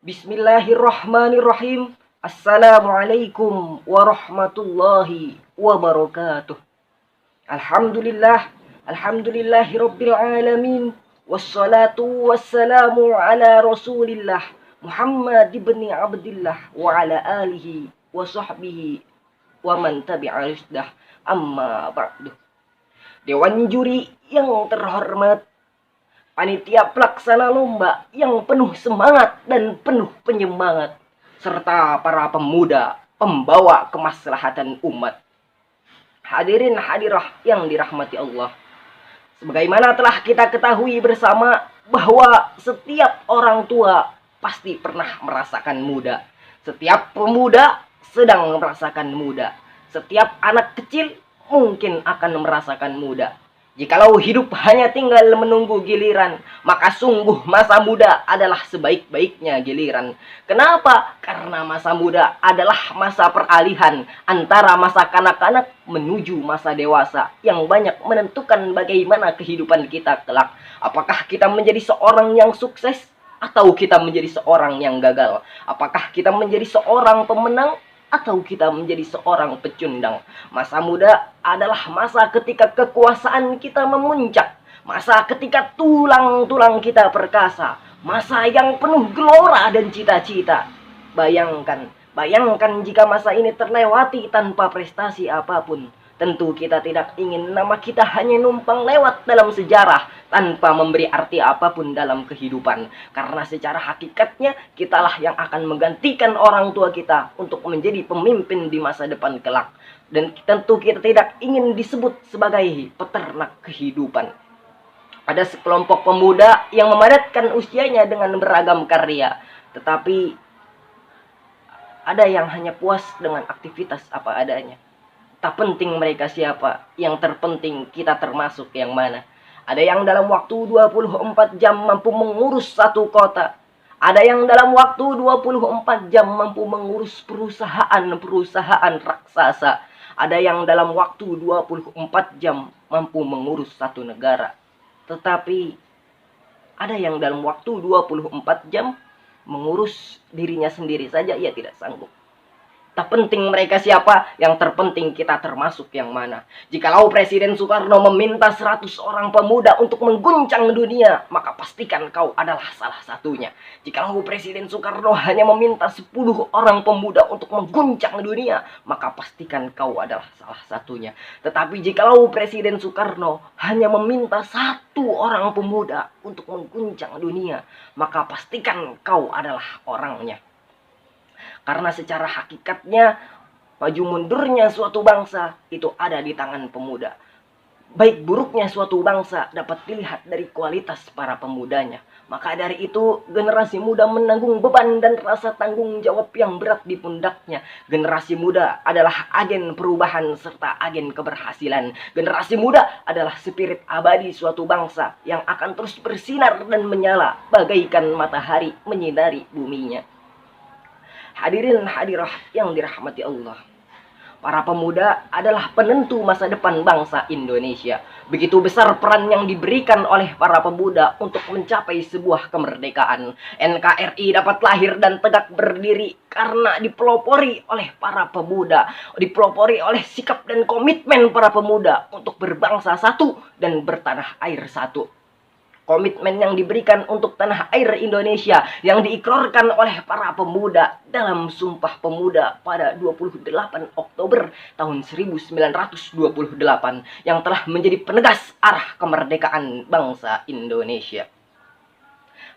Bismillahirrahmanirrahim. Assalamualaikum warahmatullahi wabarakatuh. Alhamdulillah, alhamdulillahirabbil alamin. Wassalatu wassalamu ala Rasulillah Muhammad ibn Abdillah wa ala alihi wa sahbihi wa man tabi'a rusdah. Amma ba'du. Dewan juri yang terhormat, panitia pelaksana lomba yang penuh semangat dan penuh penyemangat, serta para pemuda pembawa kemaslahatan umat. Hadirin hadirah yang dirahmati Allah. Sebagaimana telah kita ketahui bersama bahwa setiap orang tua pasti pernah merasakan muda. Setiap pemuda sedang merasakan muda. Setiap anak kecil mungkin akan merasakan muda. Jikalau hidup hanya tinggal menunggu giliran, maka sungguh masa muda adalah sebaik-baiknya giliran. Kenapa? Karena masa muda adalah masa peralihan antara masa kanak-kanak menuju masa dewasa yang banyak menentukan bagaimana kehidupan kita kelak. Apakah kita menjadi seorang yang sukses atau kita menjadi seorang yang gagal? Apakah kita menjadi seorang pemenang atau kita menjadi seorang pecundang? Masa muda adalah masa ketika kekuasaan kita memuncak, masa ketika tulang-tulang kita perkasa, masa yang penuh gelora dan cita-cita. Bayangkan jika masa ini terlewati tanpa prestasi apapun. Tentu kita tidak ingin nama kita hanya numpang lewat dalam sejarah tanpa memberi arti apapun dalam kehidupan. Karena secara hakikatnya kitalah yang akan menggantikan orang tua kita untuk menjadi pemimpin di masa depan kelak. Dan tentu kita tidak ingin disebut sebagai peternak kehidupan. Ada sekelompok pemuda yang memadatkan usianya dengan beragam karya, tetapi ada yang hanya puas dengan aktivitas apa adanya. Tak penting mereka siapa, yang terpenting kita termasuk yang mana. Ada yang dalam waktu 24 jam mampu mengurus satu kota. Ada yang dalam waktu 24 jam mampu mengurus perusahaan-perusahaan raksasa. Ada yang dalam waktu 24 jam mampu mengurus satu negara. Tetapi ada yang dalam waktu 24 jam mengurus dirinya sendiri saja ia tidak sanggup. Tak penting mereka siapa, yang terpenting kita termasuk yang mana. Jikalau Presiden Soekarno meminta 100 orang pemuda untuk mengguncang dunia, maka pastikan kau adalah salah satunya. Jikalau Presiden Soekarno hanya meminta 10 orang pemuda untuk mengguncang dunia, maka pastikan kau adalah salah satunya. Tetapi jikalau Presiden Soekarno hanya meminta 1 orang pemuda untuk mengguncang dunia, maka pastikan kau adalah orangnya. Karena secara hakikatnya maju mundurnya suatu bangsa itu ada di tangan pemuda. Baik buruknya suatu bangsa dapat dilihat dari kualitas para pemudanya. Maka dari itu generasi muda menanggung beban dan rasa tanggung jawab yang berat di pundaknya. Generasi muda adalah agen perubahan serta agen keberhasilan. Generasi muda adalah spirit abadi suatu bangsa yang akan terus bersinar dan menyala bagaikan matahari menyinari buminya. Hadirin hadirah yang dirahmati Allah. Para pemuda adalah penentu masa depan bangsa Indonesia. Begitu besar peran yang diberikan oleh para pemuda untuk mencapai sebuah kemerdekaan. NKRI dapat lahir dan tegak berdiri karena dipelopori oleh para pemuda. Dipelopori oleh sikap dan komitmen para pemuda untuk berbangsa satu dan bertanah air satu. Komitmen yang diberikan untuk tanah air Indonesia yang diikrarkan oleh para pemuda dalam Sumpah Pemuda pada 28 Oktober tahun 1928 yang telah menjadi penegas arah kemerdekaan bangsa Indonesia.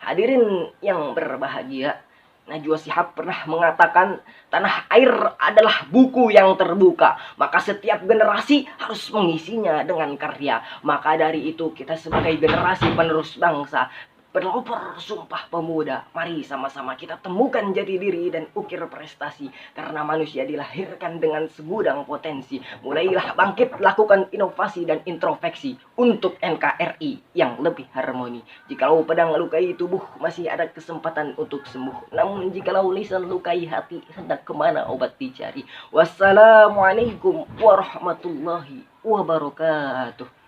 Hadirin yang berbahagia, Najwa Shihab pernah mengatakan tanah air adalah buku yang terbuka, maka setiap generasi harus mengisinya dengan karya. Maka dari itu kita sebagai generasi penerus bangsa, pelopor Sumpah Pemuda, mari sama-sama kita temukan jati diri dan ukir prestasi. Karena manusia dilahirkan dengan segudang potensi. Mulailah bangkit, lakukan inovasi dan introspeksi untuk NKRI yang lebih harmoni. Jikalau pedang lukai tubuh, masih ada kesempatan untuk sembuh. Namun jikalau lisan lukai hati, hendak kemana obat dicari. Wassalamualaikum warahmatullahi wabarakatuh.